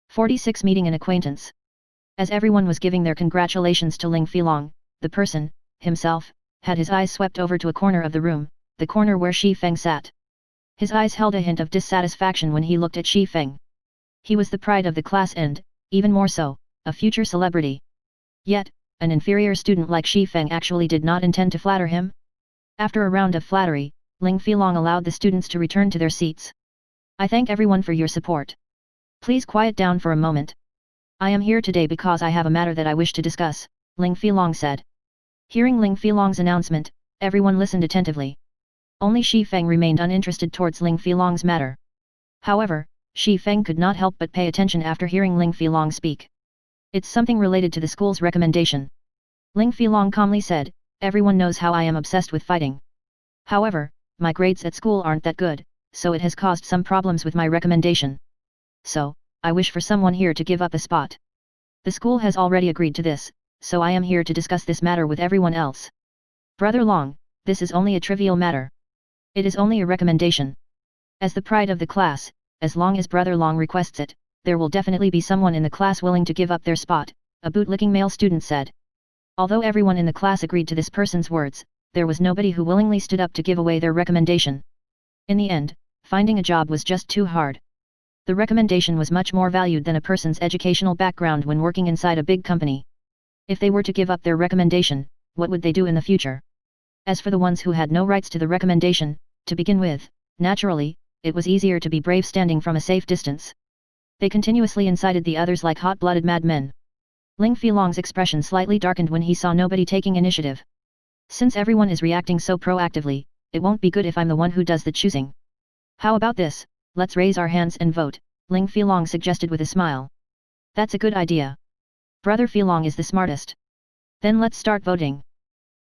46 Meeting an acquaintance. As everyone was giving their congratulations to Ling Filong, the person, himself, had his eyes swept over to a corner of the room, the corner where Shi Feng sat. His eyes held a hint of dissatisfaction when he looked at Shi Feng. He was the pride of the class and, even more so, a future celebrity. Yet, an inferior student like Shi Feng actually did not intend to flatter him. After a round of flattery, Ling Filong allowed the students to return to their seats. I thank everyone for your support. Please quiet down for a moment. I am here today because I have a matter that I wish to discuss, Ling Filong said. Hearing Ling Filong's announcement, everyone listened attentively. Only Shi Feng remained uninterested towards Ling Filong's matter. However, Shi Feng could not help but pay attention after hearing Ling Filong speak. It's something related to the school's recommendation. Ling Filong calmly said, everyone knows how I am obsessed with fighting. However, my grades at school aren't that good, so it has caused some problems with my recommendation. So, I wish for someone here to give up a spot. The school has already agreed to this, so I am here to discuss this matter with everyone else. Brother Long, this is only a trivial matter. It is only a recommendation. As the pride of the class, as long as Brother Long requests it, there will definitely be someone in the class willing to give up their spot, a bootlicking male student said. Although everyone in the class agreed to this person's words, there was nobody who willingly stood up to give away their recommendation. In the end, finding a job was just too hard. The recommendation was much more valued than a person's educational background when working inside a big company. If they were to give up their recommendation, what would they do in the future? As for the ones who had no rights to the recommendation, to begin with, naturally, it was easier to be brave standing from a safe distance. They continuously incited the others like hot-blooded madmen. Ling Filong's expression slightly darkened when he saw nobody taking initiative. Since everyone is reacting so proactively, it won't be good if I'm the one who does the choosing. How about this, let's raise our hands and vote, Ling Filong suggested with a smile. That's a good idea. Brother Filong is the smartest. Then let's start voting.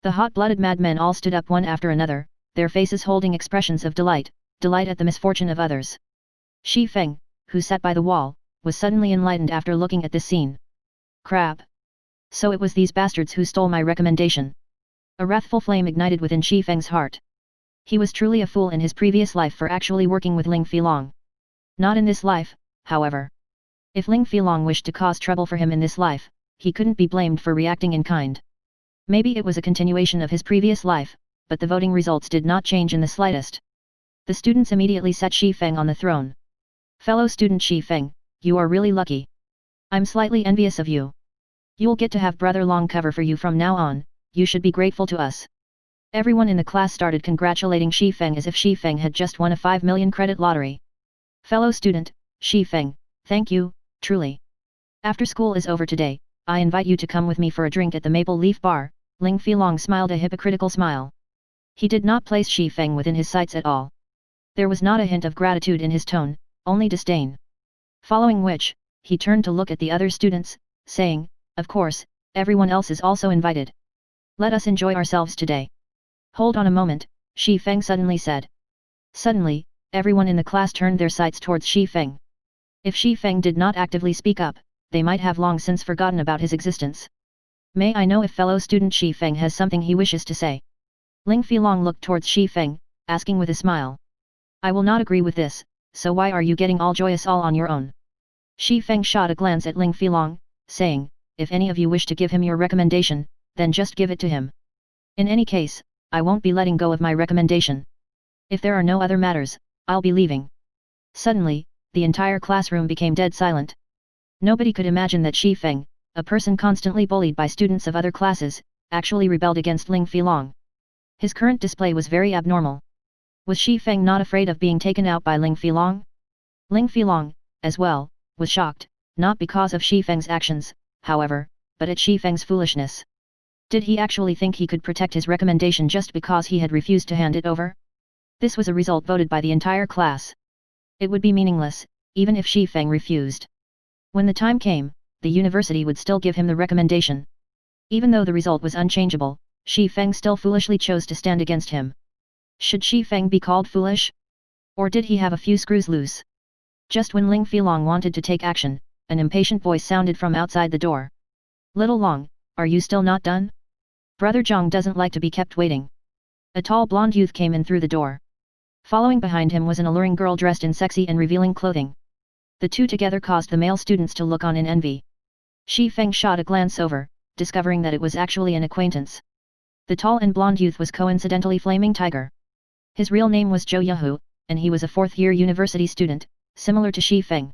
The hot-blooded madmen all stood up one after another, their faces holding expressions of delight at the misfortune of others. Shi Feng, who sat by the wall, was suddenly enlightened after looking at this scene. Crap! So it was these bastards who stole my recommendation. A wrathful flame ignited within Shi Feng's heart. He was truly a fool in his previous life for actually working with Ling Filong. Not in this life, however. If Ling Filong wished to cause trouble for him in this life, he couldn't be blamed for reacting in kind. Maybe it was a continuation of his previous life, but the voting results did not change in the slightest. The students immediately set Shi Feng on the throne. Fellow student Shi Feng, you are really lucky. I'm slightly envious of you. You'll get to have Brother Long cover for you from now on, you should be grateful to us. Everyone in the class started congratulating Shi Feng as if Shi Feng had just won a 5 million credit lottery. Fellow student, Shi Feng, thank you, truly. After school is over today, I invite you to come with me for a drink at the Maple Leaf Bar. Ling Filong smiled a hypocritical smile. He did not place Shi Feng within his sights at all. There was not a hint of gratitude in his tone, only disdain. Following which, he turned to look at the other students, saying, of course, everyone else is also invited. Let us enjoy ourselves today. Hold on a moment, Shi Feng suddenly said. Suddenly, everyone in the class turned their sights towards Shi Feng. If Shi Feng did not actively speak up, they might have long since forgotten about his existence. May I know if fellow student Shi Feng has something he wishes to say? Ling Filong looked towards Shi Feng, asking with a smile. I will not agree with this, so why are you getting all joyous all on your own? Shi Feng shot a glance at Ling Filong, saying, if any of you wish to give him your recommendation, then just give it to him. In any case, I won't be letting go of my recommendation. If there are no other matters, I'll be leaving. Suddenly, the entire classroom became dead silent. Nobody could imagine that Shi Feng, a person constantly bullied by students of other classes, actually rebelled against Ling Filong. His current display was very abnormal. Was Shi Feng not afraid of being taken out by Ling Filong? Ling Filong, as well, was shocked, not because of Shi Feng's actions, however, but at Shi Feng's foolishness. Did he actually think he could protect his recommendation just because he had refused to hand it over? This was a result voted by the entire class. It would be meaningless, even if Shi Feng refused. When the time came, the university would still give him the recommendation. Even though the result was unchangeable, Shi Feng still foolishly chose to stand against him. Should Shi Feng be called foolish? Or did he have a few screws loose? Just when Ling Filong wanted to take action, an impatient voice sounded from outside the door. Little Long, are you still not done? Brother Zhang doesn't like to be kept waiting. A tall blonde youth came in through the door. Following behind him was an alluring girl dressed in sexy and revealing clothing. The two together caused the male students to look on in envy. Shi Feng shot a glance over, discovering that it was actually an acquaintance. The tall and blonde youth was coincidentally Flaming Tiger. His real name was Zhou Yahu, and he was a fourth-year university student, similar to Shi Feng.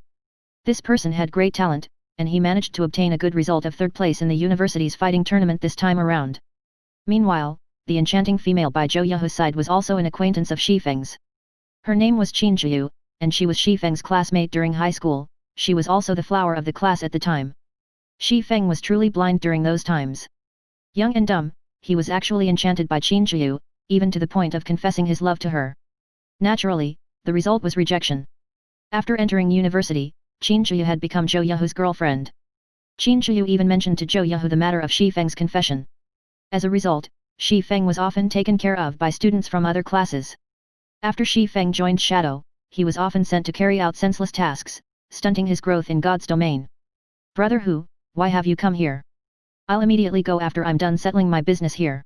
This person had great talent, and he managed to obtain a good result of third place in the university's fighting tournament this time around. Meanwhile, the enchanting female by Zhou Yahu's side was also an acquaintance of Shi Feng's. Her name was Qin Zhiyu, and she was Shi Feng's classmate during high school. She was also the flower of the class at the time. Shi Feng was truly blind during those times. Young and dumb, he was actually enchanted by Qin Zhiyu, even to the point of confessing his love to her. Naturally, the result was rejection. After entering university, Qin Zhiyu had become Zhou Yahu's girlfriend. Qin Zhiyu even mentioned to Zhou Yahu the matter of Shi Feng's confession. As a result, Shi Feng was often taken care of by students from other classes. After Shi Feng joined Shadow, he was often sent to carry out senseless tasks, stunting his growth in God's domain. "Brother Hu, why have you come here? I'll immediately go after I'm done settling my business here."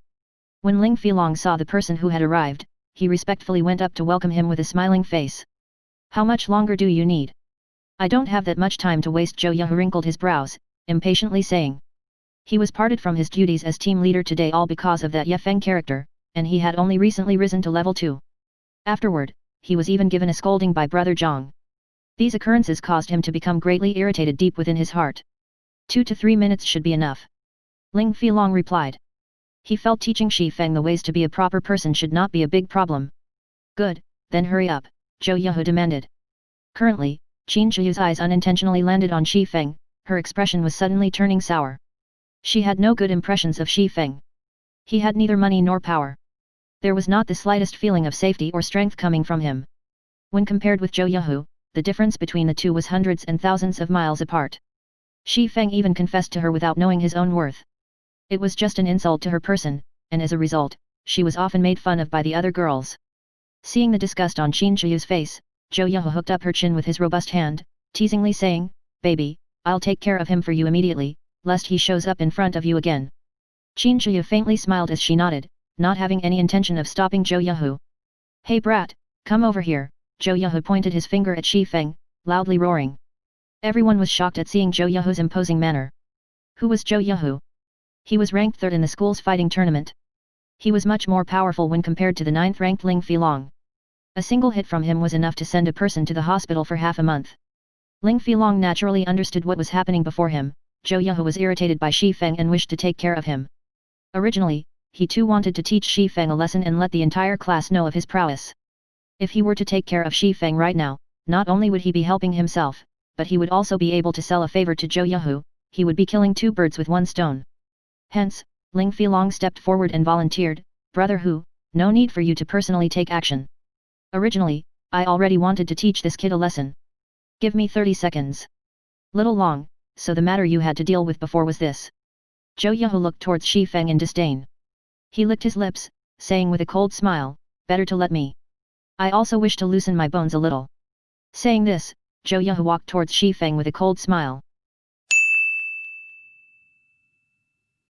When Ling Filong saw the person who had arrived, he respectfully went up to welcome him with a smiling face. "How much longer do you need? I don't have that much time to waste." Zhou Yahu wrinkled his brows, impatiently saying. He was parted from his duties as team leader today all because of that Ye Feng character, and he had only recently risen to level 2. Afterward, he was even given a scolding by Brother Zhang. These occurrences caused him to become greatly irritated deep within his heart. 2 to 3 minutes should be enough. Ling Filong replied. He felt teaching Shi Feng the ways to be a proper person should not be a big problem. "Good, then hurry up," Zhou Yahu demanded. Currently, Qin Zhiyu's eyes unintentionally landed on Shi Feng, her expression was suddenly turning sour. She had no good impressions of Shi Feng. He had neither money nor power. There was not the slightest feeling of safety or strength coming from him. When compared with Zhou Yahu, the difference between the two was hundreds and thousands of miles apart. Shi Feng even confessed to her without knowing his own worth. It was just an insult to her person, and as a result, she was often made fun of by the other girls. Seeing the disgust on Qin Zhiyu's face, Zhou Yahu hooked up her chin with his robust hand, teasingly saying, "Baby, I'll take care of him for you immediately, lest he shows up in front of you again." Qin Zhiyu faintly smiled as she nodded, not having any intention of stopping Zhou Yahu. "Hey brat, come over here," Zhou Yahu pointed his finger at Shi Feng, loudly roaring. Everyone was shocked at seeing Zhou Yahu's imposing manner. Who was Zhou Yahu? He was ranked 3rd in the school's fighting tournament. He was much more powerful when compared to the 9th-ranked Ling Filong. A single hit from him was enough to send a person to the hospital for half a month. Ling Filong naturally understood what was happening before him. Zhou Yahu was irritated by Shi Feng and wished to take care of him. Originally, he too wanted to teach Shi Feng a lesson and let the entire class know of his prowess. If he were to take care of Shi Feng right now, not only would he be helping himself, but he would also be able to sell a favor to Zhou Yahu. He would be killing 2 birds with 1 stone. Hence, Ling Filong stepped forward and volunteered, "Brother Hu, no need for you to personally take action. Originally, I already wanted to teach this kid a lesson. Give me 30 seconds. Little long, so the matter you had to deal with before was this." Zhou Yahu looked towards Shi Feng in disdain. He licked his lips, saying with a cold smile, "Better to let me. I also wish to loosen my bones a little." Saying this, Zhou Yahu walked towards Shi Feng with a cold smile.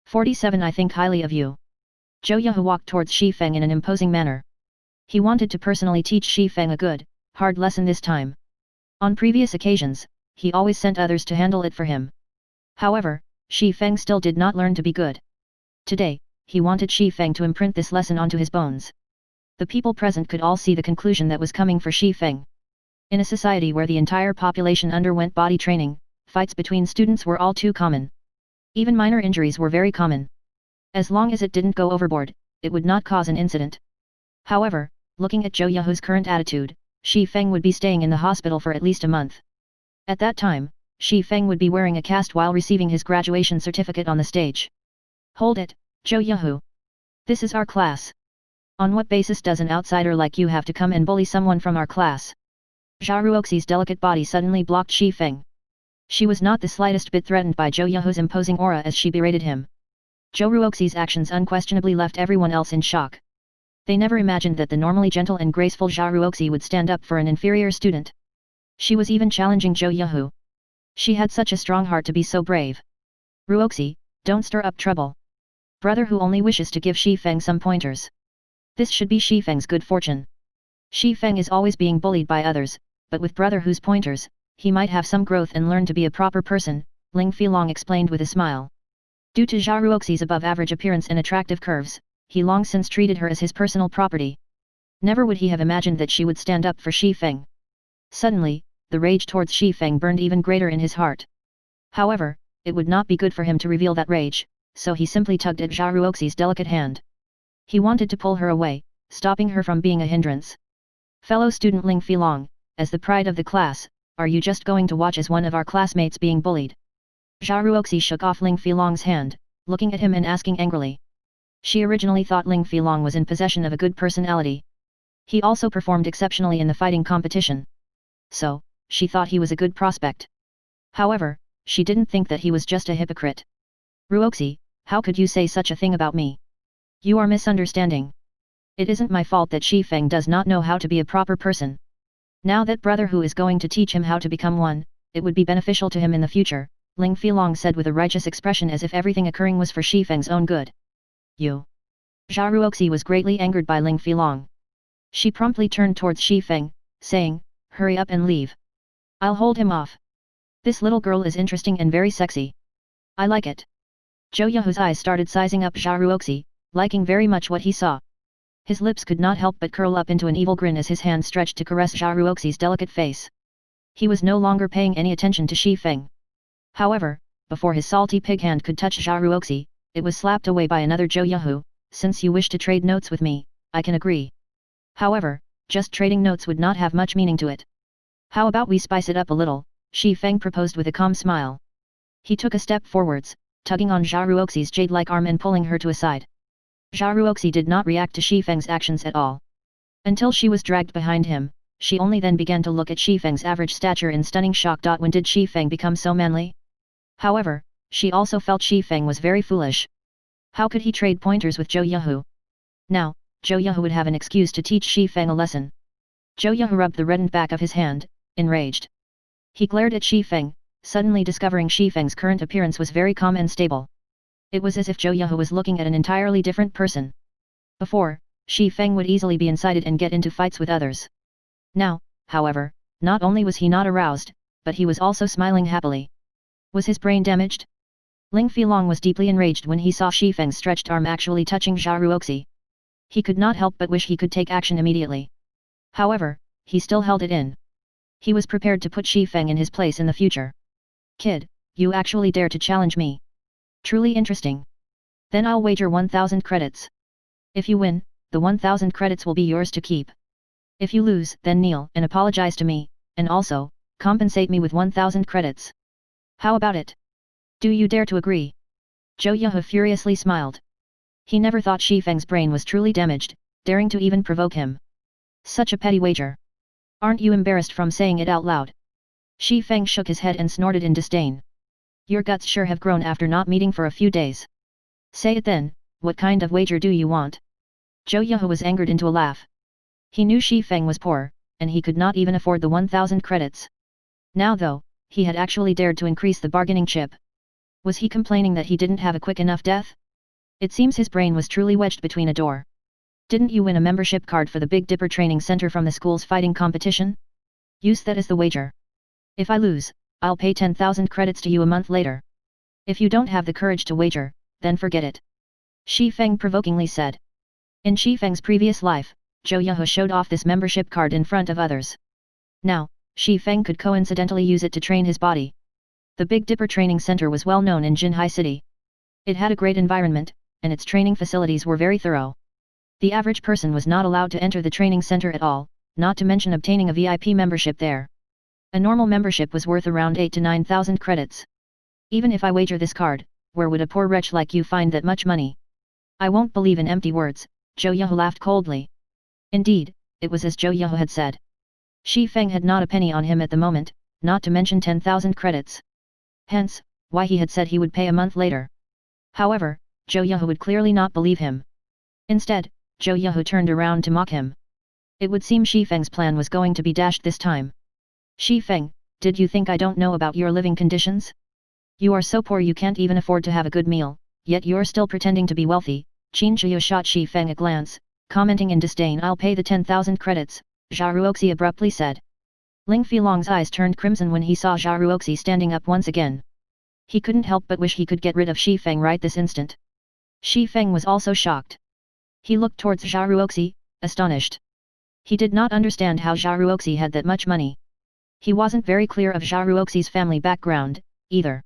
47 I think highly of you. Zhou Yahu walked towards Shi Feng in an imposing manner. He wanted to personally teach Shi Feng a good, hard lesson this time. On previous occasions, he always sent others to handle it for him. However, Shi Feng still did not learn to be good. Today, he wanted Shi Feng to imprint this lesson onto his bones. The people present could all see the conclusion that was coming for Shi Feng. In a society where the entire population underwent body training, fights between students were all too common. Even minor injuries were very common. As long as it didn't go overboard, it would not cause an incident. However, looking at Zhou Yahu's current attitude, Shi Feng would be staying in the hospital for at least a month. At that time, Shi Feng would be wearing a cast while receiving his graduation certificate on the stage. "Hold it, Zhou Yahu. This is our class. On what basis does an outsider like you have to come and bully someone from our class?" Zhao Ruoxi's delicate body suddenly blocked Shi Feng. She was not the slightest bit threatened by Zhou Yahu's imposing aura as she berated him. Zhou Ruoxi's actions unquestionably left everyone else in shock. They never imagined that the normally gentle and graceful Zhao Ruoxi would stand up for an inferior student. She was even challenging Zhou Yahu. She had such a strong heart to be so brave. "Ruoxi, don't stir up trouble. Brother Hu only wishes to give Shi Feng some pointers. This should be Shi Feng's good fortune. Shi Feng is always being bullied by others, but with Brother Hu's pointers, he might have some growth and learn to be a proper person, Ling Filong explained with a smile. Due to Zhao Ruoxi's above-average appearance and attractive curves, he long since treated her as his personal property. Never would he have imagined that she would stand up for Shi Feng. Suddenly, the rage towards Shi Feng burned even greater in his heart. However, it would not be good for him to reveal that rage, so he simply tugged at Zhao Ruoxi's delicate hand. He wanted to pull her away, stopping her from being a hindrance. Fellow student Ling Filong, as the pride of the class, are you just going to watch as one of our classmates being bullied? Zhao Ruoxi shook off Ling Filong's hand, looking at him and asking angrily. She originally thought Ling Filong was in possession of a good personality. He also performed exceptionally in the fighting competition. So, she thought he was a good prospect. However, she didn't think that he was just a hypocrite. Ruoxi, how could you say such a thing about me? You are misunderstanding. It isn't my fault that Shi Feng does not know how to be a proper person. Now that brother who is going to teach him how to become one, it would be beneficial to him in the future, Ling Filong said with a righteous expression as if everything occurring was for Shi Feng's own good. You. Zhao Ruoxi was greatly angered by Ling Filong. She promptly turned towards Shi Feng, saying, hurry up and leave. I'll hold him off. This little girl is interesting and very sexy. I like it. Zhou Yahu's eyes started sizing up Zhao Ruoxi, liking very much what he saw. His lips could not help but curl up into an evil grin as his hand stretched to caress Zhao Ruoxi's delicate face. He was no longer paying any attention to Shi Feng. However, before his salty pig hand could touch Zhao Ruoxi, it was slapped away by another Zhou Yahu. Since you wish to trade notes with me, I can agree. However, just trading notes would not have much meaning to it. How about we spice it up a little, Shi Feng proposed with a calm smile. He took a step forwards, tugging on Zhao Ruoxi's jade-like arm and pulling her to a side. Zhao Ruoxi did not react to Shi Feng's actions at all. Until she was dragged behind him, she only then began to look at Shi Feng's average stature in stunning shock. When did Shi Feng become so manly? However, she also felt Shi Feng was very foolish. How could he trade pointers with Zhou Yahu? Now, Zhou Yahu would have an excuse to teach Shi Feng a lesson. Zhou Yahu rubbed the reddened back of his hand, enraged. He glared at Shi Feng, suddenly discovering Shi Feng's current appearance was very calm and stable. It was as if Zhou Yahu was looking at an entirely different person. Before, Shi Feng would easily be incited and get into fights with others. Now, however, not only was he not aroused, but he was also smiling happily. Was his brain damaged? Ling Filong was deeply enraged when he saw Shi Feng's stretched arm actually touching Zhao Ruoxi. He could not help but wish he could take action immediately. However, he still held it in. He was prepared to put Shi Feng in his place in the future. Kid, you actually dare to challenge me. Truly interesting. Then I'll wager 1,000 credits. If you win, the 1,000 credits will be yours to keep. If you lose, then kneel and apologize to me, and also, compensate me with 1,000 credits. How about it? Do you dare to agree? Zhou Yahu furiously smiled. He never thought Shi Feng's brain was truly damaged, daring to even provoke him. Such a petty wager. Aren't you embarrassed from saying it out loud? Shi Feng shook his head and snorted in disdain. Your guts sure have grown after not meeting for a few days. Say it then, what kind of wager do you want? Zhou Yahu was angered into a laugh. He knew Shi Feng was poor, and he could not even afford the 1,000 credits. Now though, he had actually dared to increase the bargaining chip. Was he complaining that he didn't have a quick enough death? It seems his brain was truly wedged between a door. Didn't you win a membership card for the Big Dipper Training Center from the school's fighting competition? Use that as the wager. If I lose, I'll pay 10,000 credits to you a month later. If you don't have the courage to wager, then forget it. Shi Feng provokingly said. In Shi Feng's previous life, Zhou Yahu showed off this membership card in front of others. Now, Shi Feng could coincidentally use it to train his body. The Big Dipper Training Center was well known in Jinhai City. It had a great environment, and its training facilities were very thorough. The average person was not allowed to enter the training center at all, not to mention obtaining a VIP membership there. A normal membership was worth around 8 to 9,000 credits. Even if I wager this card, where would a poor wretch like you find that much money? I won't believe in empty words, Zhou Yahu laughed coldly. Indeed, it was as Zhou Yahu had said. Shi Feng had not a penny on him at the moment, not to mention 10,000 credits. Hence, why he had said he would pay a month later. However, Zhou Yahu would clearly not believe him. Instead, Zhou Yahu turned around to mock him. It would seem Shi Feng's plan was going to be dashed this time. Shi Feng, did you think I don't know about your living conditions? You are so poor you can't even afford to have a good meal, yet you're still pretending to be wealthy. Qin Zhiyu shot Shi Feng a glance, commenting in disdain. I'll pay the 10,000 credits, Zhao Ruoxi abruptly said. Ling Filong's eyes turned crimson when he saw Zhao Ruoxi standing up once again. He couldn't help but wish he could get rid of Shi Feng right this instant. Shi Feng was also shocked. He looked towards Zhao Ruoxi, astonished. He did not understand how Zhao Ruoxi had that much money. He wasn't very clear of Zhao Ruoxi's family background, either.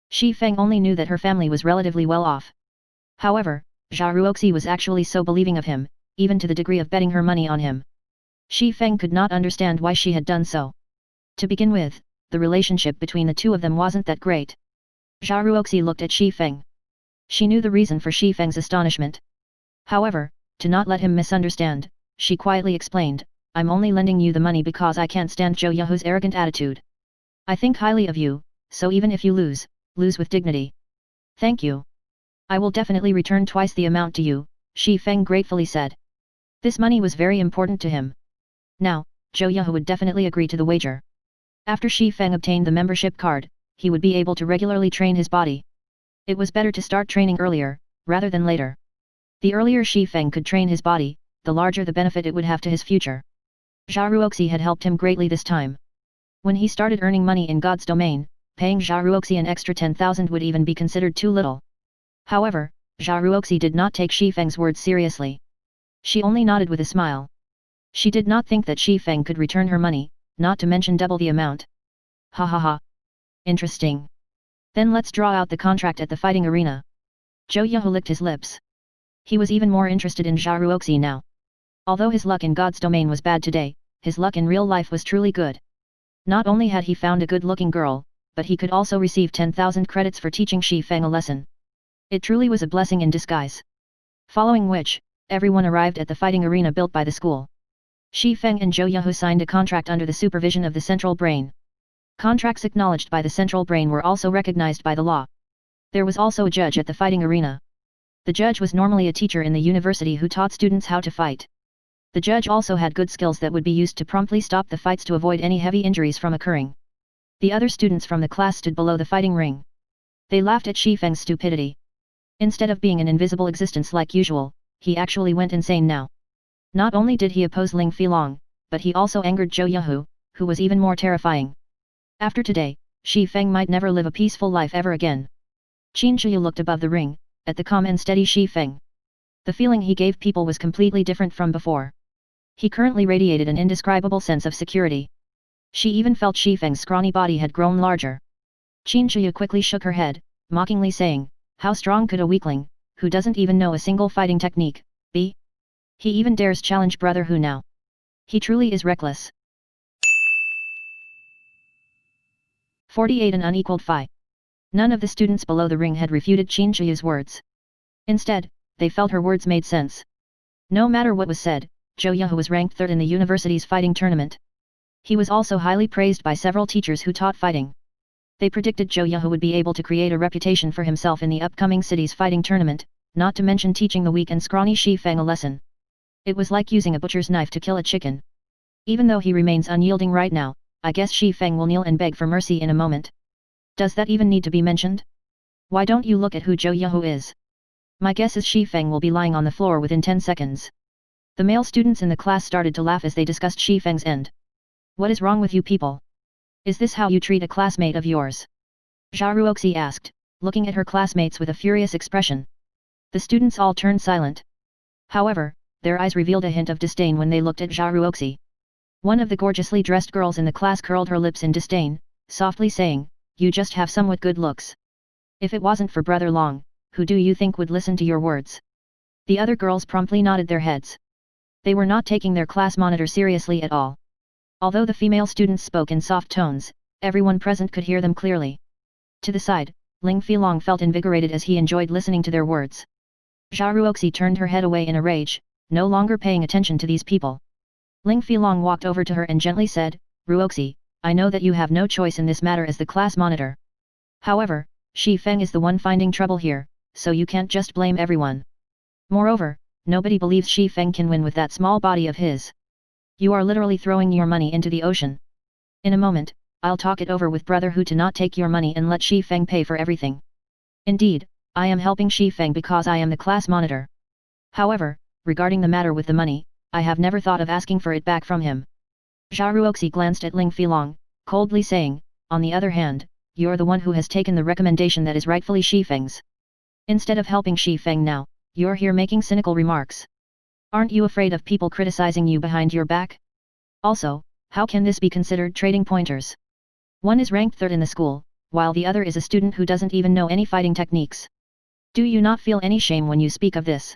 Shi Feng only knew that her family was relatively well off. However, Zhao Ruoxi was actually so believing of him, even to the degree of betting her money on him. Shi Feng could not understand why she had done so. To begin with, the relationship between the two of them wasn't that great. Zhao Ruoxi looked at Shi Feng. She knew the reason for Shi Feng's astonishment. However, to not let him misunderstand, she quietly explained, I'm only lending you the money because I can't stand Zhou Yahu's arrogant attitude. I think highly of you, so even if you lose with dignity. Thank you. I will definitely return twice the amount to you, Shi Feng gratefully said. This money was very important to him. Now, Zhou Yahu would definitely agree to the wager. After Shi Feng obtained the membership card, he would be able to regularly train his body. It was better to start training earlier, rather than later. The earlier Shi Feng could train his body, the larger the benefit it would have to his future. Zhao Ruoxi had helped him greatly this time. When he started earning money in God's domain, paying Zhao Ruoxi an extra 10,000 would even be considered too little. However, Zhao Ruoxi did not take Shi Feng's words seriously. She only nodded with a smile. She did not think that Shi Feng could return her money, not to mention double the amount. Ha ha ha. Interesting. Then let's draw out the contract at the fighting arena. Zhou Yahu licked his lips. He was even more interested in Zhao Ruoxi now. Although his luck in God's domain was bad today, his luck in real life was truly good. Not only had he found a good-looking girl, but he could also receive 10,000 credits for teaching Shi Feng a lesson. It truly was a blessing in disguise. Following which, everyone arrived at the fighting arena built by the school. Shi Feng and Zhou Yahu signed a contract under the supervision of the central brain. Contracts acknowledged by the central brain were also recognized by the law. There was also a judge at the fighting arena. The judge was normally a teacher in the university who taught students how to fight. The judge also had good skills that would be used to promptly stop the fights to avoid any heavy injuries from occurring. The other students from the class stood below the fighting ring. They laughed at Shi Feng's stupidity. Instead of being an invisible existence like usual, he actually went insane now. Not only did he oppose Ling Filong, but he also angered Zhou Yahu, who was even more terrifying. After today, Shi Feng might never live a peaceful life ever again. Qin Zhiyu looked above the ring, at the calm and steady Shi Feng. The feeling he gave people was completely different from before. He currently radiated an indescribable sense of security. She even felt Shi Feng's scrawny body had grown larger. Qin Zhiyu quickly shook her head, mockingly saying, how strong could a weakling, who doesn't even know a single fighting technique, be? He even dares challenge Brother Hu now. He truly is reckless. 48 An unequaled fight. None of the students below the ring had refuted Qin Zhiyu's words. Instead, they felt her words made sense. No matter what was said, Zhou Yahu was ranked third in the university's fighting tournament. He was also highly praised by several teachers who taught fighting. They predicted Zhou Yahu would be able to create a reputation for himself in the upcoming city's fighting tournament, not to mention teaching the weak and scrawny Shi Feng a lesson. It was like using a butcher's knife to kill a chicken. Even though he remains unyielding right now, I guess Shi Feng will kneel and beg for mercy in a moment. Does that even need to be mentioned? Why don't you look at who Zhou Yahu is? My guess is Shi Feng will be lying on the floor within 10 seconds. The male students in the class started to laugh as they discussed Shi Feng's end. What is wrong with you people? Is this how you treat a classmate of yours? Zhao Ruoxi asked, looking at her classmates with a furious expression. The students all turned silent. However, their eyes revealed a hint of disdain when they looked at Zhao Ruoxi. One of the gorgeously dressed girls in the class curled her lips in disdain, softly saying, you just have somewhat good looks. If it wasn't for Brother Long, who do you think would listen to your words? The other girls promptly nodded their heads. They were not taking their class monitor seriously at all. Although the female students spoke in soft tones, everyone present could hear them clearly. To the side, Ling Filong felt invigorated as he enjoyed listening to their words. Zhao Ruoxi turned her head away in a rage, no longer paying attention to these people. Ling Filong walked over to her and gently said, Ruoxi, I know that you have no choice in this matter as the class monitor. However, Shi Feng is the one finding trouble here, so you can't just blame everyone. Moreover, nobody believes Shi Feng can win with that small body of his. You are literally throwing your money into the ocean. In a moment, I'll talk it over with Brother Hu to not take your money and let Shi Feng pay for everything. Indeed, I am helping Shi Feng because I am the class monitor. However, regarding the matter with the money, I have never thought of asking for it back from him. Zhao Ruoxi glanced at Ling Filong, coldly saying, on the other hand, you're the one who has taken the recommendation that is rightfully Shi Feng's. Instead of helping Shi Feng now, you're here making cynical remarks. Aren't you afraid of people criticizing you behind your back? Also, how can this be considered trading pointers? One is ranked third in the school, while the other is a student who doesn't even know any fighting techniques. Do you not feel any shame when you speak of this?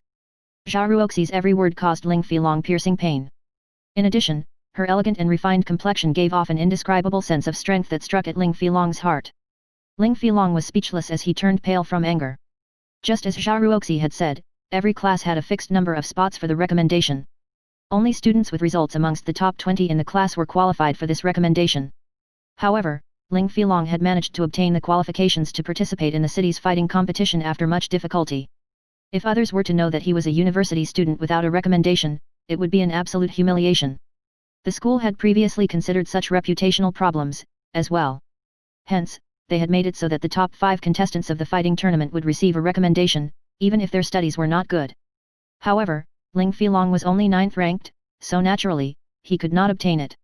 Zhao Ruoxi's every word caused Ling Filong piercing pain. In addition, her elegant and refined complexion gave off an indescribable sense of strength that struck at Ling Filong's heart. Ling Filong was speechless as he turned pale from anger. Just as Zhao Ruoxi had said, every class had a fixed number of spots for the recommendation. Only students with results amongst the top 20 in the class were qualified for this recommendation. However, Ling Filong had managed to obtain the qualifications to participate in the city's fighting competition after much difficulty. If others were to know that he was a university student without a recommendation, it would be an absolute humiliation. The school had previously considered such reputational problems, as well. Hence, they had made it so that the top 5 contestants of the fighting tournament would receive a recommendation, even if their studies were not good. However, Ling Filong was only 9th ranked, so naturally, he could not obtain it.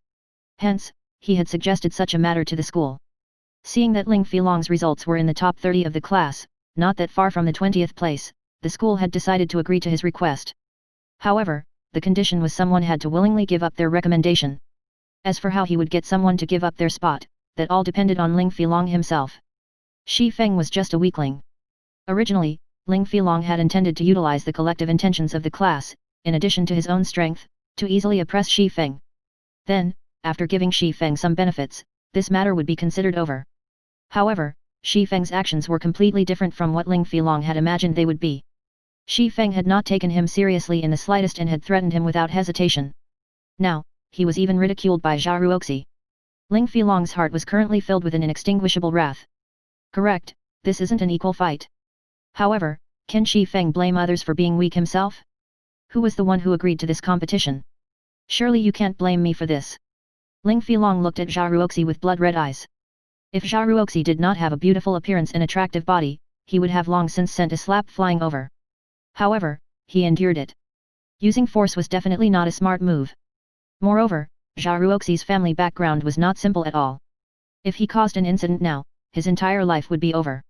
Hence, he had suggested such a matter to the school. Seeing that Ling Filong's results were in the top 30 of the class, not that far from the 20th place, the school had decided to agree to his request. However, the condition was someone had to willingly give up their recommendation. As for how he would get someone to give up their spot, that all depended on Ling Filong himself. Shi Feng was just a weakling. Originally, Ling Filong had intended to utilize the collective intentions of the class, in addition to his own strength, to easily oppress Shi Feng. Then, after giving Shi Feng some benefits, this matter would be considered over. However, Shi Feng's actions were completely different from what Ling Filong had imagined they would be. Shi Feng had not taken him seriously in the slightest and had threatened him without hesitation. Now, he was even ridiculed by Zhao Ruoxi. Ling Filong's heart was currently filled with an inextinguishable wrath. Correct, this isn't an equal fight. However, can Shi Feng blame others for being weak himself? Who was the one who agreed to this competition? Surely you can't blame me for this. Ling Filong looked at Zhao Ruoxi with blood-red eyes. If Zhao Ruoxi did not have a beautiful appearance and attractive body, he would have long since sent a slap flying over. However, he endured it. Using force was definitely not a smart move. Moreover, Zhao Ruoxi's family background was not simple at all. If he caused an incident now, his entire life would be over.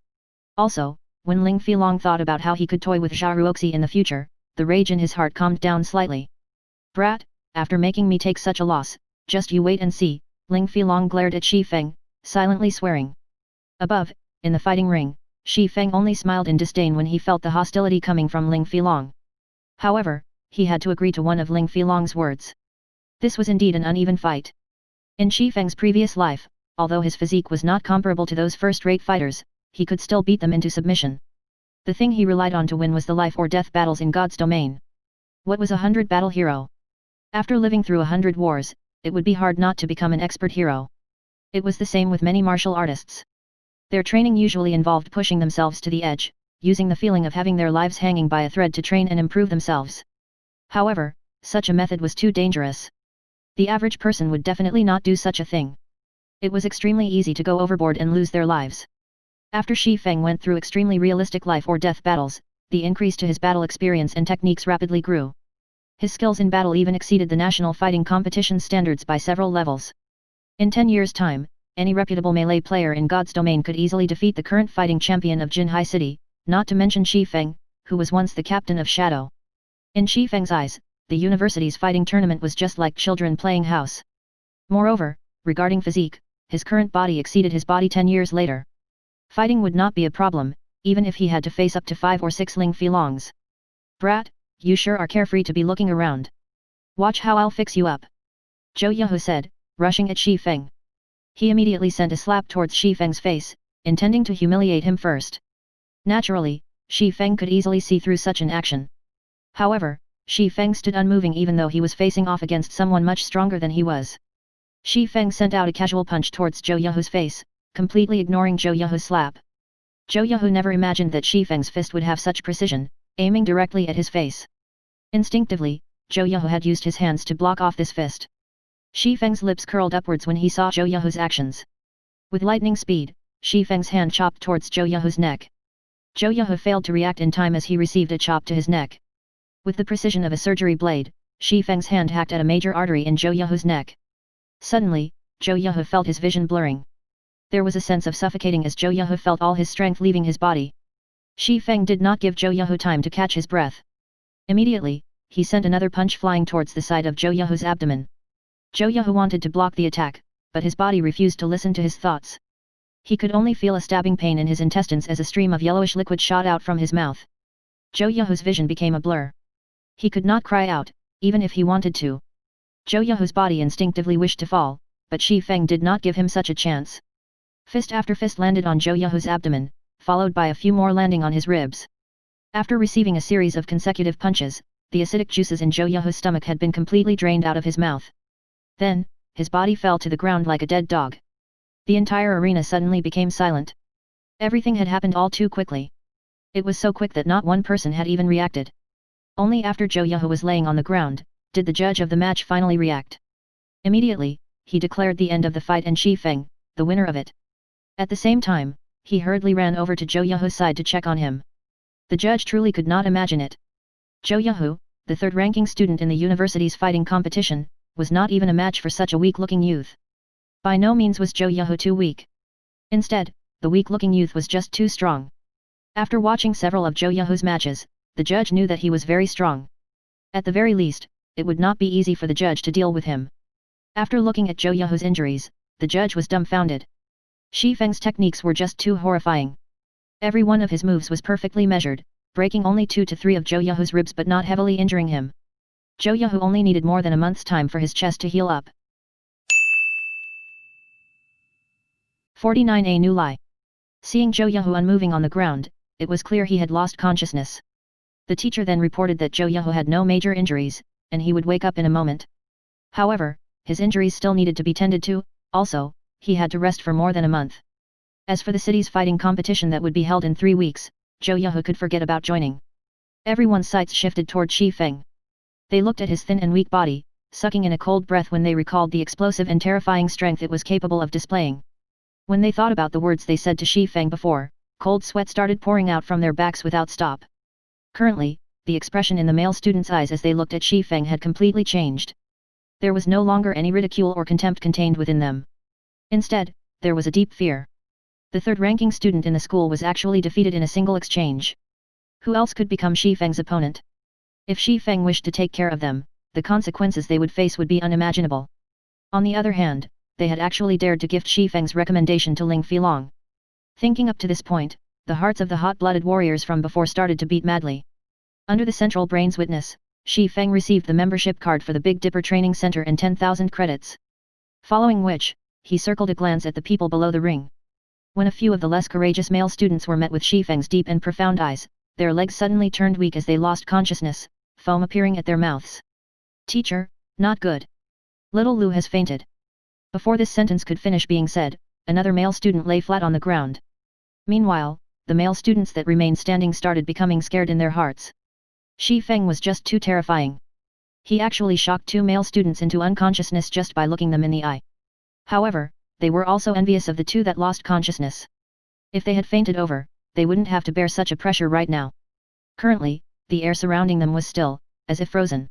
Also, when Ling Filong thought about how he could toy with Zhao Ruoxi in the future, the rage in his heart calmed down slightly. Brat, after making me take such a loss, just you wait and see, Ling Filong glared at Shi Feng, silently swearing. Above, in the fighting ring, Shi Feng only smiled in disdain when he felt the hostility coming from Ling Filong. However, he had to agree to one of Ling Filong's words. This was indeed an uneven fight. In Shi Feng's previous life, although his physique was not comparable to those first-rate fighters, he could still beat them into submission. The thing he relied on to win was the life-or-death battles in God's domain. What was a 100-battle hero? After living through 100 wars, it would be hard not to become an expert hero. It was the same with many martial artists. Their training usually involved pushing themselves to the edge, using the feeling of having their lives hanging by a thread to train and improve themselves. However, such a method was too dangerous. The average person would definitely not do such a thing. It was extremely easy to go overboard and lose their lives. After Shi Feng went through extremely realistic life-or-death battles, the increase to his battle experience and techniques rapidly grew. His skills in battle even exceeded the national fighting competition standards by several levels. In 10 years' time, any reputable melee player in God's domain could easily defeat the current fighting champion of Jinhai City, not to mention Shi Feng, who was once the captain of Shadow. In Shi Feng's eyes, the university's fighting tournament was just like children playing house. Moreover, regarding physique, his current body exceeded his body 10 years later. Fighting would not be a problem, even if he had to face up to 5 or 6 Ling Filongs. Brat, you sure are carefree to be looking around. Watch how I'll fix you up. Zhou Yahu said, rushing at Shi Feng. He immediately sent a slap towards Shi Feng's face, intending to humiliate him first. Naturally, Shi Feng could easily see through such an action. However, Shi Feng stood unmoving even though he was facing off against someone much stronger than he was. Shi Feng sent out a casual punch towards Zhou Yahu's face, completely ignoring Zhou Yahu's slap. Zhou Yahu never imagined that Shi Feng's fist would have such precision, aiming directly at his face. Instinctively, Zhou Yahu had used his hands to block off this fist. Shi Feng's lips curled upwards when he saw Zhou Yahu's actions. With lightning speed, Shi Feng's hand chopped towards Zhou Yahu's neck. Zhou Yahu failed to react in time as he received a chop to his neck. With the precision of a surgery blade, Shi Feng's hand hacked at a major artery in Zhou Yahu's neck. Suddenly, Zhou Yuhe felt his vision blurring. There was a sense of suffocating as Zhou Yuhe felt all his strength leaving his body. Shi Feng did not give Zhou Yuhe time to catch his breath. Immediately, he sent another punch flying towards the side of Zhou Yuhe's abdomen. Zhou Yuhe wanted to block the attack, but his body refused to listen to his thoughts. He could only feel a stabbing pain in his intestines as a stream of yellowish liquid shot out from his mouth. Zhou Yuhe's vision became a blur. He could not cry out, even if he wanted to. Zhou Yuhe's body instinctively wished to fall, but Shi Feng did not give him such a chance. Fist after fist landed on Zhou Yuhe's abdomen, followed by a few more landing on his ribs. After receiving a series of consecutive punches, the acidic juices in Zhou Yuhe's stomach had been completely drained out of his mouth. Then, his body fell to the ground like a dead dog. The entire arena suddenly became silent. Everything had happened all too quickly. It was so quick that not one person had even reacted. Only after Zhou Yuhe was laying on the ground, did the judge of the match finally react. Immediately, he declared the end of the fight and Shi Feng, the winner of it. At the same time, he hurriedly ran over to Zhou Yuhe's side to check on him. The judge truly could not imagine it. Zhou Yuhe, the third-ranking student in the university's fighting competition, was not even a match for such a weak-looking youth. By no means was Zhou Yuhe too weak. Instead, the weak-looking youth was just too strong. After watching several of Zhou Yuhe's matches, the judge knew that he was very strong. At the very least, it would not be easy for the judge to deal with him. After looking at Zhou Yuhe's injuries, the judge was dumbfounded. Shi Feng's techniques were just too horrifying. Every one of his moves was perfectly measured, breaking only 2 to 3 of Zhou Yuhe's ribs but not heavily injuring him. Zhou Yuhe only needed more than a month's time for his chest to heal up. 49. A new lie. Seeing Zhou Yuhe unmoving on the ground, it was clear he had lost consciousness. The teacher then reported that Zhou Yuhe had no major injuries, and he would wake up in a moment. However, his injuries still needed to be tended to, also, he had to rest for more than a month. As for the city's fighting competition that would be held in 3 weeks, Zhou Yuhe could forget about joining. Everyone's sights shifted toward Shi Feng. They looked at his thin and weak body, sucking in a cold breath when they recalled the explosive and terrifying strength it was capable of displaying. When they thought about the words they said to Shi Feng before, cold sweat started pouring out from their backs without stop. Currently, the expression in the male students' eyes as they looked at Shi Feng had completely changed. There was no longer any ridicule or contempt contained within them. Instead, there was a deep fear. The third-ranking student in the school was actually defeated in a single exchange. Who else could become Shi Feng's opponent? If Shi Feng wished to take care of them, the consequences they would face would be unimaginable. On the other hand, they had actually dared to gift Shi Feng's recommendation to Ling Filong. Thinking up to this point, the hearts of the hot-blooded warriors from before started to beat madly. Under the central brain's witness, Shi Feng received the membership card for the Big Dipper Training Center and 10,000 credits. Following which, he circled a glance at the people below the ring. When a few of the less courageous male students were met with Shi Feng's deep and profound eyes, their legs suddenly turned weak as they lost consciousness, foam appearing at their mouths. Teacher, not good. Little Lu has fainted. Before this sentence could finish being said, another male student lay flat on the ground. Meanwhile, the male students that remained standing started becoming scared in their hearts. Shi Feng was just too terrifying. He actually shocked 2 male students into unconsciousness just by looking them in the eye. However, they were also envious of the 2 that lost consciousness. If they had fainted over, they wouldn't have to bear such a pressure right now. Currently, the air surrounding them was still, as if frozen.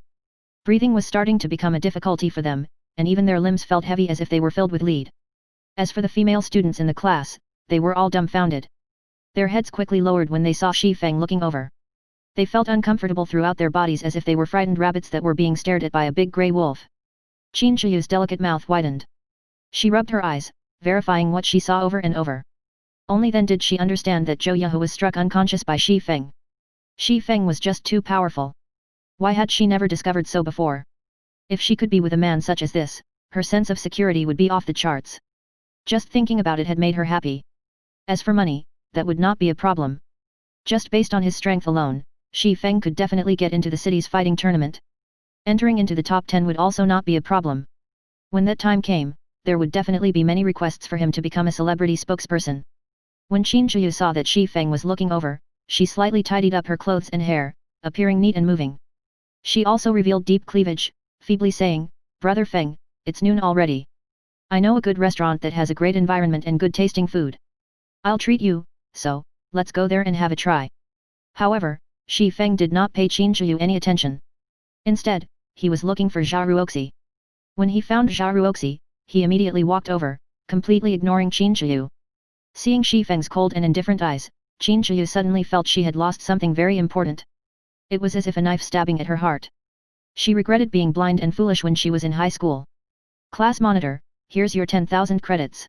Breathing was starting to become a difficulty for them, and even their limbs felt heavy as if they were filled with lead. As for the female students in the class, they were all dumbfounded. Their heads quickly lowered when they saw Shi Feng looking over. They felt uncomfortable throughout their bodies as if they were frightened rabbits that were being stared at by a big grey wolf. Qin Shiyu's delicate mouth widened. She rubbed her eyes, verifying what she saw over and over. Only then did she understand that Zhou Yuhe was struck unconscious by Shi Feng. Shi Feng was just too powerful. Why had she never discovered so before? If she could be with a man such as this, her sense of security would be off the charts. Just thinking about it had made her happy. As for money, that would not be a problem. Just based on his strength alone, Shi Feng could definitely get into the city's fighting tournament. Entering into the top 10 would also not be a problem. When that time came, there would definitely be many requests for him to become a celebrity spokesperson. When Qin Shiyu saw that Shi Feng was looking over, she slightly tidied up her clothes and hair, appearing neat and moving. She also revealed deep cleavage, feebly saying, "Brother Feng, it's noon already. I know a good restaurant that has a great environment and good tasting food. I'll treat you, so, let's go there and have a try." However, Shi Feng did not pay Qin Shiyu any attention. Instead, he was looking for Zhao Ruoxi. When he found Zhao Ruoxi, he immediately walked over, completely ignoring Qin Shiyu. Seeing Shi Feng's cold and indifferent eyes, Qin Shiyu suddenly felt she had lost something very important. It was as if a knife stabbing at her heart. She regretted being blind and foolish when she was in high school. Class monitor, here's your 10,000 credits.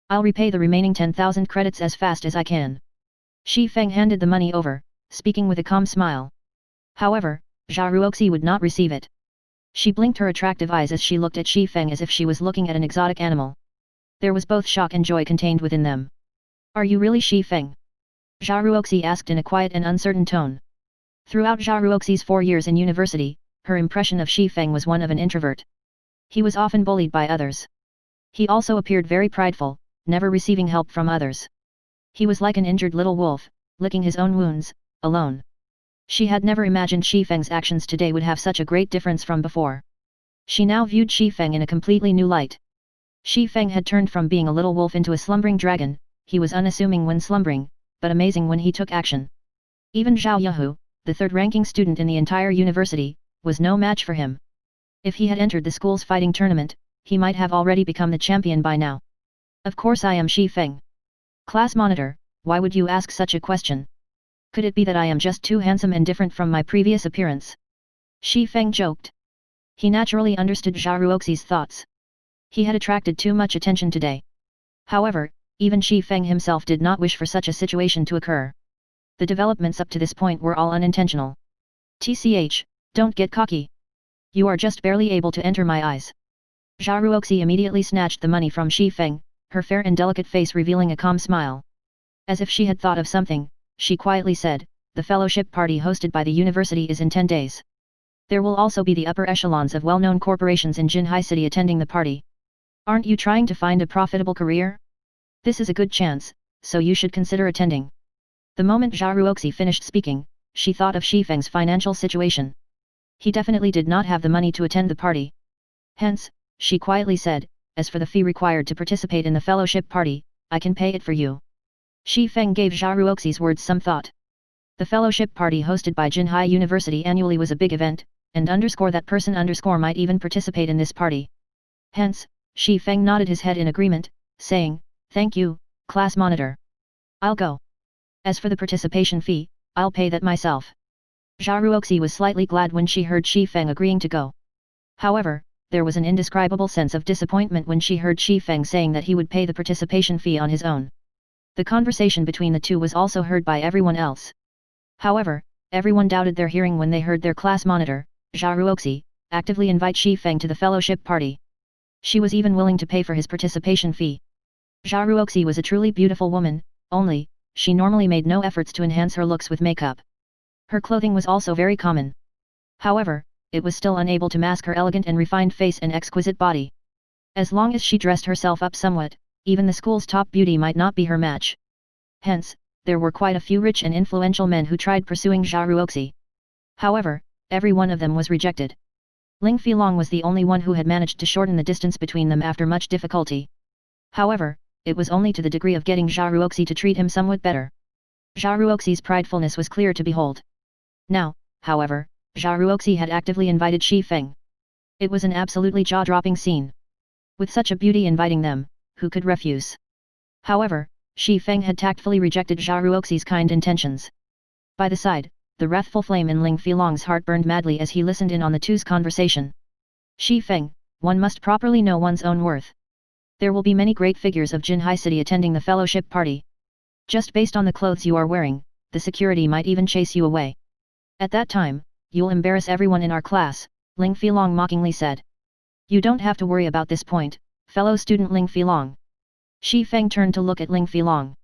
I'll repay the remaining 10,000 credits as fast as I can. Shi Feng handed the money over, speaking with a calm smile. However, Zhao Ruoxi would not receive it. She blinked her attractive eyes as she looked at Shi Feng as if she was looking at an exotic animal. There was both shock and joy contained within them. Are you really Shi Feng? Zhao Ruoxi asked in a quiet and uncertain tone. Throughout Zhao Ruoxi's 4 years in university, her impression of Shi Feng was one of an introvert. He was often bullied by others. He also appeared very prideful, never receiving help from others. He was like an injured little wolf, licking his own wounds, alone. She had never imagined Shi Feng's actions today would have such a great difference from before. She now viewed Shi Feng in a completely new light. Shi Feng had turned from being a little wolf into a slumbering dragon. He was unassuming when slumbering, but amazing when he took action. Even Zhao Yahu, the third-ranking student in the entire university, was no match for him. If he had entered the school's fighting tournament, he might have already become the champion by now. Of course I am Shi Feng. Class monitor, why would you ask such a question? Could it be that I am just too handsome and different from my previous appearance? Shi Feng joked. He naturally understood Zhao Ruoxi's thoughts. He had attracted too much attention today. However, even Shi Feng himself did not wish for such a situation to occur. The developments up to this point were all unintentional. TCH, don't get cocky. You are just barely able to enter my eyes. Zhao Ruoxi immediately snatched the money from Shi Feng, her fair and delicate face revealing a calm smile. As if she had thought of something, she quietly said, the fellowship party hosted by the university is in 10 days. There will also be the upper echelons of well-known corporations in Jinhai City attending the party. Aren't you trying to find a profitable career? This is a good chance, so you should consider attending. The moment Zhao Ruoxi finished speaking, she thought of Shi Feng's financial situation. He definitely did not have the money to attend the party. Hence, she quietly said, as for the fee required to participate in the fellowship party, I can pay it for you. Shi Feng gave Zhao Ruoxi's words some thought. The fellowship party hosted by Jinhai University annually was a big event, and that person might even participate in this party. Hence, Shi Feng nodded his head in agreement, saying, thank you, class monitor. I'll go. As for the participation fee, I'll pay that myself. Zhao Ruoxi was slightly glad when she heard Shi Feng agreeing to go. However, there was an indescribable sense of disappointment when she heard Shi Feng saying that he would pay the participation fee on his own. The conversation between the two was also heard by everyone else. However, everyone doubted their hearing when they heard their class monitor, Zhao Ruoxi, actively invite Shi Feng to the fellowship party. She was even willing to pay for his participation fee. Zhao Ruoxi was a truly beautiful woman, only, she normally made no efforts to enhance her looks with makeup. Her clothing was also very common. However, it was still unable to mask her elegant and refined face and exquisite body. As long as she dressed herself up somewhat, even the school's top beauty might not be her match. Hence, there were quite a few rich and influential men who tried pursuing Zhao Ruoxi. However, every one of them was rejected. Ling Filong was the only one who had managed to shorten the distance between them after much difficulty. However, it was only to the degree of getting Zhao Ruoxi to treat him somewhat better. Zhao Ruoxi's pridefulness was clear to behold. Now, however, Zhao Ruoxi had actively invited Shi Feng. It was an absolutely jaw-dropping scene. With such a beauty inviting them, who could refuse? However, Shi Feng had tactfully rejected Zhao Ruoxi's kind intentions. By the side, the wrathful flame in Ling Filong's heart burned madly as he listened in on the two's conversation. Shi Feng, one must properly know one's own worth. There will be many great figures of Jinhai City attending the fellowship party. Just based on the clothes you are wearing, the security might even chase you away. At that time, you'll embarrass everyone in our class, Ling Filong mockingly said. You don't have to worry about this point, fellow student Ling Filong. Shi Feng turned to look at Ling Filong.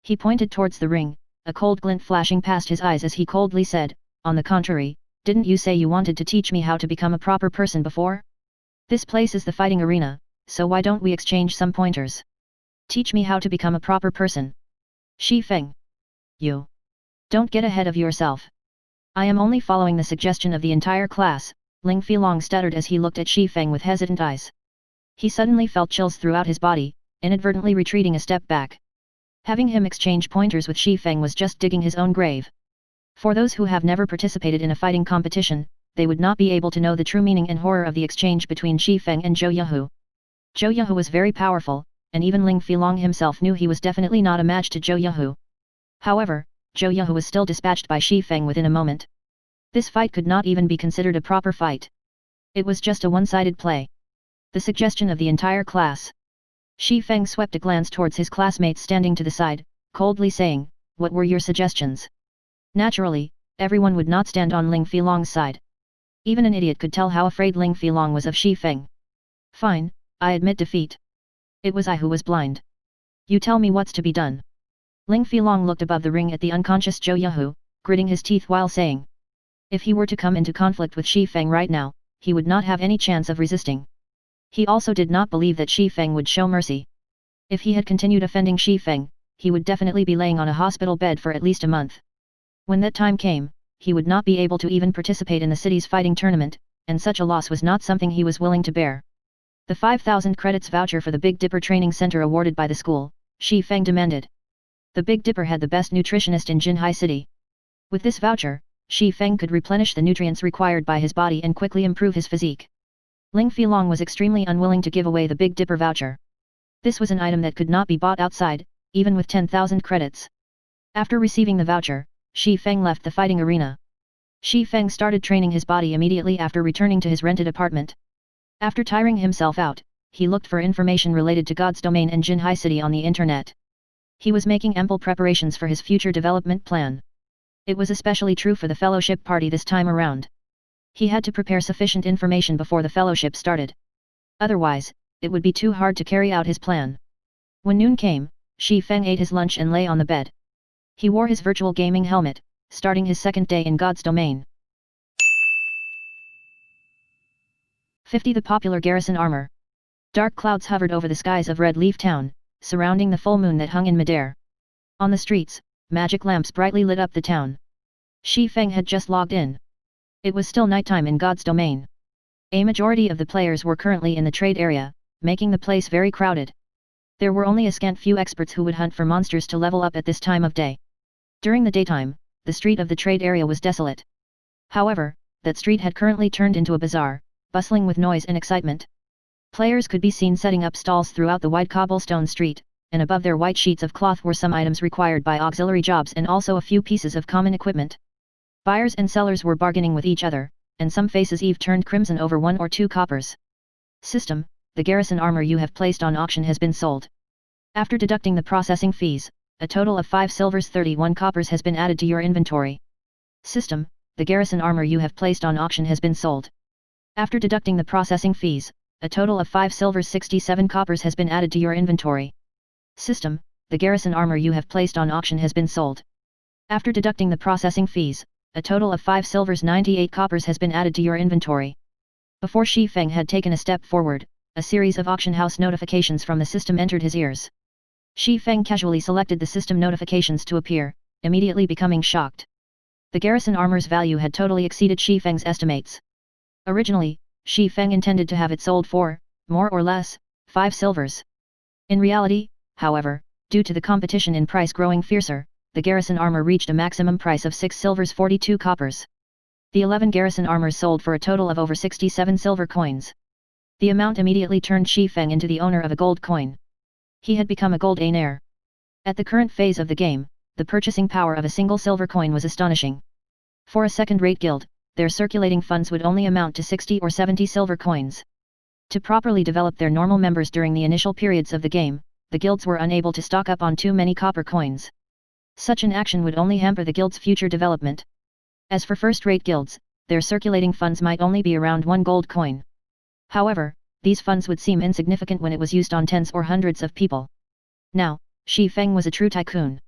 He pointed towards the ring, a cold glint flashing past his eyes as he coldly said, on the contrary, didn't you say you wanted to teach me how to become a proper person before? This place is the fighting arena, so why don't we exchange some pointers? Teach me how to become a proper person. Shi Feng. You. Don't get ahead of yourself. I am only following the suggestion of the entire class, Ling Filong stuttered as he looked at Shi Feng with hesitant eyes. He suddenly felt chills throughout his body, inadvertently retreating a step back. Having him exchange pointers with Shi Feng was just digging his own grave. For those who have never participated in a fighting competition, they would not be able to know the true meaning and horror of the exchange between Shi Feng and Zhou Yahu. Zhou Yahu was very powerful, and even Ling Filong himself knew he was definitely not a match to Zhou Yahu. However, Zhou Yahu was still dispatched by Shi Feng within a moment. This fight could not even be considered a proper fight. It was just a one-sided play. The suggestion of the entire class. Shi Feng swept a glance towards his classmates standing to the side, coldly saying, "What were your suggestions?" Naturally, everyone would not stand on Ling Filong's side. Even an idiot could tell how afraid Ling Filong was of Shi Feng. "Fine, I admit defeat. It was I who was blind. You tell me what's to be done." Ling Filong looked above the ring at the unconscious Zhou Yahu, gritting his teeth while saying, if he were to come into conflict with Shi Feng right now, he would not have any chance of resisting. He also did not believe that Shi Feng would show mercy. If he had continued offending Shi Feng, he would definitely be laying on a hospital bed for at least a month. When that time came, he would not be able to even participate in the city's fighting tournament, and such a loss was not something he was willing to bear. The 5,000 credits voucher for the Big Dipper Training Center awarded by the school, Shi Feng demanded. The Big Dipper had the best nutritionist in Jinhai City. With this voucher, Shi Feng could replenish the nutrients required by his body and quickly improve his physique. Ling Filong was extremely unwilling to give away the Big Dipper voucher. This was an item that could not be bought outside, even with 10,000 credits. After receiving the voucher, Shi Feng left the fighting arena. Shi Feng started training his body immediately after returning to his rented apartment. After tiring himself out, he looked for information related to God's Domain and Jinhai City on the internet. He was making ample preparations for his future development plan. It was especially true for the fellowship party this time around. He had to prepare sufficient information before the fellowship started. Otherwise, it would be too hard to carry out his plan. When noon came, Shi Feng ate his lunch and lay on the bed. He wore his virtual gaming helmet, starting his second day in God's Domain. 50. The popular garrison armor. Dark clouds hovered over the skies of Red Leaf Town, surrounding the full moon that hung in midair. On the streets, magic lamps brightly lit up the town. Shi Feng had just logged in. It was still nighttime in God's Domain. A majority of the players were currently in the trade area, making the place very crowded. There were only a scant few experts who would hunt for monsters to level up at this time of day. During the daytime, the street of the trade area was desolate. However, that street had currently turned into a bazaar, bustling with noise and excitement. Players could be seen setting up stalls throughout the wide cobblestone street, and above their white sheets of cloth were some items required by auxiliary jobs and also a few pieces of common equipment. Buyers and sellers were bargaining with each other, and some faces even turned crimson over 1 or 2 coppers. System: the garrison armor you have placed on auction has been sold. After deducting the processing fees, a total of 5 silvers 31 coppers has been added to your inventory. System: the garrison armor you have placed on auction has been sold. After deducting the processing fees, a total of 5 silvers 67 coppers has been added to your inventory. System: the garrison armor you have placed on auction has been sold. After deducting the processing fees, a total of 5 silvers 98 coppers has been added to your inventory. Before Shi Feng had taken a step forward, a series of auction house notifications from the system entered his ears. Shi Feng casually selected the system notifications to appear, immediately becoming shocked. The garrison armor's value had totally exceeded Shi Feng's estimates. Originally, Shi Feng intended to have it sold for, more or less, 5 silvers. In reality, however, due to the competition in price growing fiercer, the garrison armor reached a maximum price of 6 silvers 42 coppers. The 11 garrison armors sold for a total of over 67 silver coins. The amount immediately turned Shi Feng into the owner of a gold coin. He had become a gold-heir. At the current phase of the game, the purchasing power of a single silver coin was astonishing. For a second-rate guild, their circulating funds would only amount to 60 or 70 silver coins. To properly develop their normal members during the initial periods of the game, the guilds were unable to stock up on too many copper coins. Such an action would only hamper the guild's future development. As for first-rate guilds, their circulating funds might only be around 1 gold coin. However, these funds would seem insignificant when it was used on tens or hundreds of people. Now, Shi Feng was a true tycoon.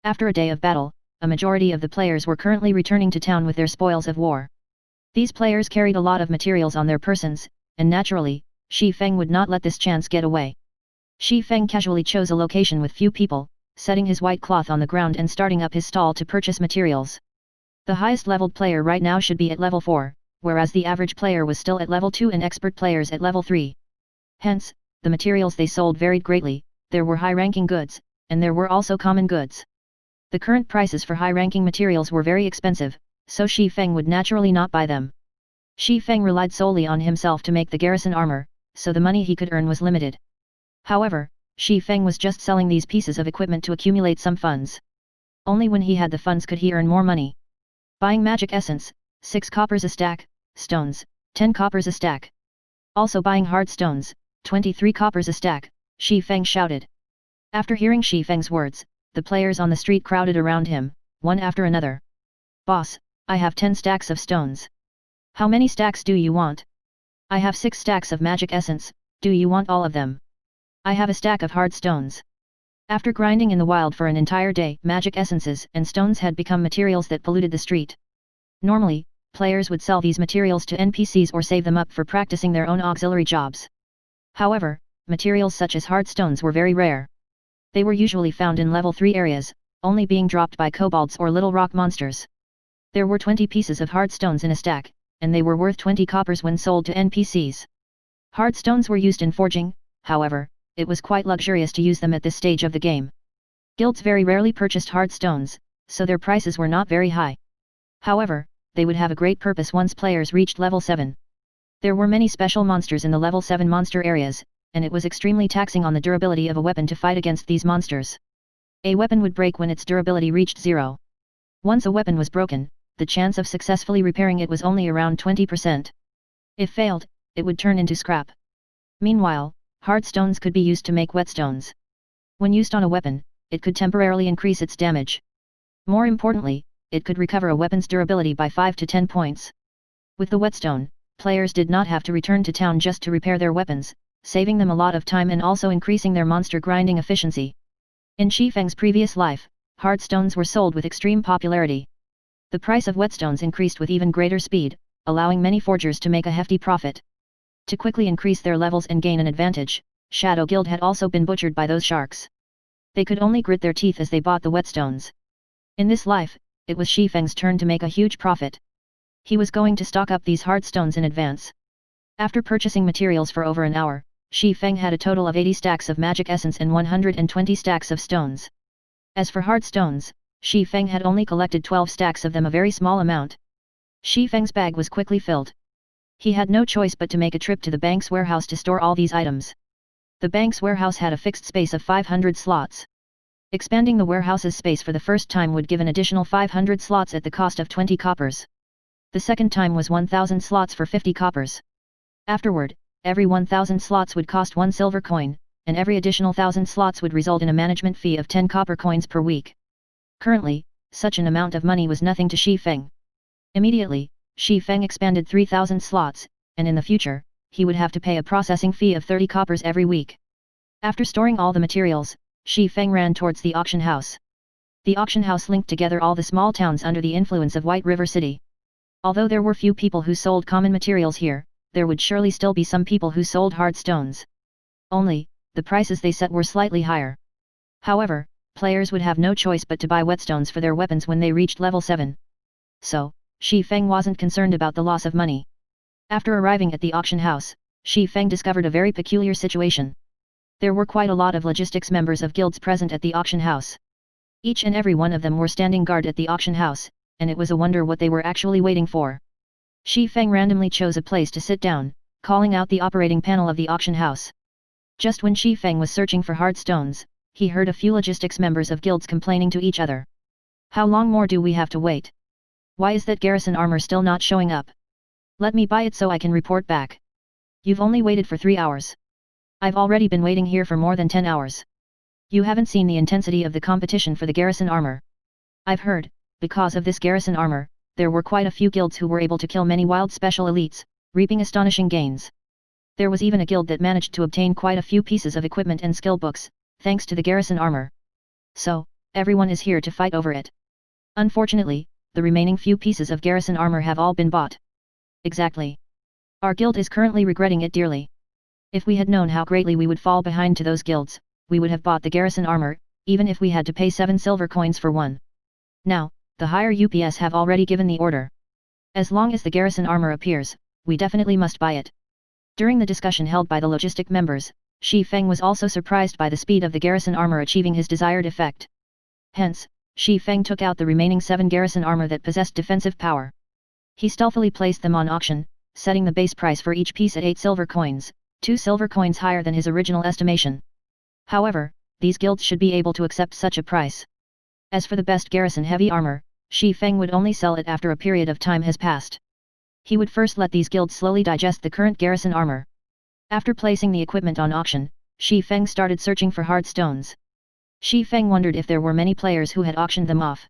After a day of battle, a majority of the players were currently returning to town with their spoils of war. These players carried a lot of materials on their persons, and naturally, Shi Feng would not let this chance get away. Shi Feng casually chose a location with few people, setting his white cloth on the ground and starting up his stall to purchase materials. The highest leveled player right now should be at level 4, whereas the average player was still at level 2 and expert players at level 3. Hence, the materials they sold varied greatly. There were high-ranking goods, and there were also common goods. The current prices for high-ranking materials were very expensive, so Shi Feng would naturally not buy them. Shi Feng relied solely on himself to make the garrison armor, so the money he could earn was limited. However, Shi Feng was just selling these pieces of equipment to accumulate some funds. Only when he had the funds could he earn more money. Buying magic essence, 6 coppers a stack, stones, 10 coppers a stack. Also buying hard stones, 23 coppers a stack, Shi Feng shouted. After hearing Shi Feng's words, the players on the street crowded around him, one after another. Boss, I have 10 stacks of stones. How many stacks do you want? I have 6 stacks of magic essence, do you want all of them? I have a stack of hard stones. After grinding in the wild for an entire day, magic essences and stones had become materials that polluted the street. Normally, players would sell these materials to NPCs or save them up for practicing their own auxiliary jobs. However, materials such as hard stones were very rare. They were usually found in level 3 areas, only being dropped by kobolds or little rock monsters. There were 20 pieces of hard stones in a stack, and they were worth 20 coppers when sold to NPCs. Hard stones were used in forging, however, it was quite luxurious to use them at this stage of the game. Guilds very rarely purchased hard stones, so their prices were not very high. However, they would have a great purpose once players reached level 7. There were many special monsters in the level 7 monster areas, and it was extremely taxing on the durability of a weapon to fight against these monsters. A weapon would break when its durability reached 0. Once a weapon was broken, the chance of successfully repairing it was only around 20%. If failed, it would turn into scrap. Meanwhile, hard stones could be used to make whetstones. When used on a weapon, it could temporarily increase its damage. More importantly, it could recover a weapon's durability by 5 to 10 points. With the whetstone, players did not have to return to town just to repair their weapons, saving them a lot of time and also increasing their monster grinding efficiency. In Shi Feng's previous life, hard stones were sold with extreme popularity. The price of whetstones increased with even greater speed, allowing many forgers to make a hefty profit. To quickly increase their levels and gain an advantage, Shadow Guild had also been butchered by those sharks. They could only grit their teeth as they bought the whetstones. In this life, it was Shi Feng's turn to make a huge profit. He was going to stock up these hard stones in advance. After purchasing materials for over an hour, Shi Feng had a total of 80 stacks of magic essence and 120 stacks of stones. As for hard stones, Shi Feng had only collected 12 stacks of them, a very small amount. Shi Feng's bag was quickly filled. He had no choice but to make a trip to the bank's warehouse to store all these items. The bank's warehouse had a fixed space of 500 slots. Expanding the warehouse's space for the first time would give an additional 500 slots at the cost of 20 coppers. The second time was 1000 slots for 50 coppers. Afterward, every 1000 slots would cost 1 silver coin, and every additional 1000 slots would result in a management fee of 10 copper coins per week. Currently, such an amount of money was nothing to Shi Feng. Immediately, Shi Feng expanded 3000 slots, and in the future, he would have to pay a processing fee of 30 coppers every week. After storing all the materials, Shi Feng ran towards the auction house. The auction house linked together all the small towns under the influence of White River City. Although there were few people who sold common materials here, there would surely still be some people who sold hard stones. Only, the prices they set were slightly higher. However, players would have no choice but to buy whetstones for their weapons when they reached level 7. So, Shi Feng wasn't concerned about the loss of money. After arriving at the auction house, Shi Feng discovered a very peculiar situation. There were quite a lot of logistics members of guilds present at the auction house. Each and every one of them were standing guard at the auction house, and it was a wonder what they were actually waiting for. Shi Feng randomly chose a place to sit down, calling out the operating panel of the auction house. Just when Shi Feng was searching for hard stones, he heard a few logistics members of guilds complaining to each other. How long more do we have to wait? Why is that garrison armor still not showing up? Let me buy it so I can report back. You've only waited for 3 hours. I've already been waiting here for more than 10 hours. You haven't seen the intensity of the competition for the garrison armor. I've heard, because of this garrison armor, there were quite a few guilds who were able to kill many wild special elites, reaping astonishing gains. There was even a guild that managed to obtain quite a few pieces of equipment and skill books, thanks to the garrison armor. So, everyone is here to fight over it. Unfortunately, the remaining few pieces of garrison armor have all been bought. Exactly. Our guild is currently regretting it dearly. If we had known how greatly we would fall behind to those guilds, we would have bought the garrison armor, even if we had to pay 7 silver coins for one. Now, the higher UPS have already given the order. As long as the garrison armor appears, we definitely must buy it. During the discussion held by the logistic members, Shi Feng was also surprised by the speed of the garrison armor achieving his desired effect. Hence, Shi Feng took out the remaining 7 garrison armor that possessed defensive power. He stealthily placed them on auction, setting the base price for each piece at 8 silver coins, 2 silver coins higher than his original estimation. However, these guilds should be able to accept such a price. As for the best garrison heavy armor, Shi Feng would only sell it after a period of time has passed. He would first let these guilds slowly digest the current garrison armor. After placing the equipment on auction, Shi Feng started searching for hard stones. Shi Feng wondered if there were many players who had auctioned them off.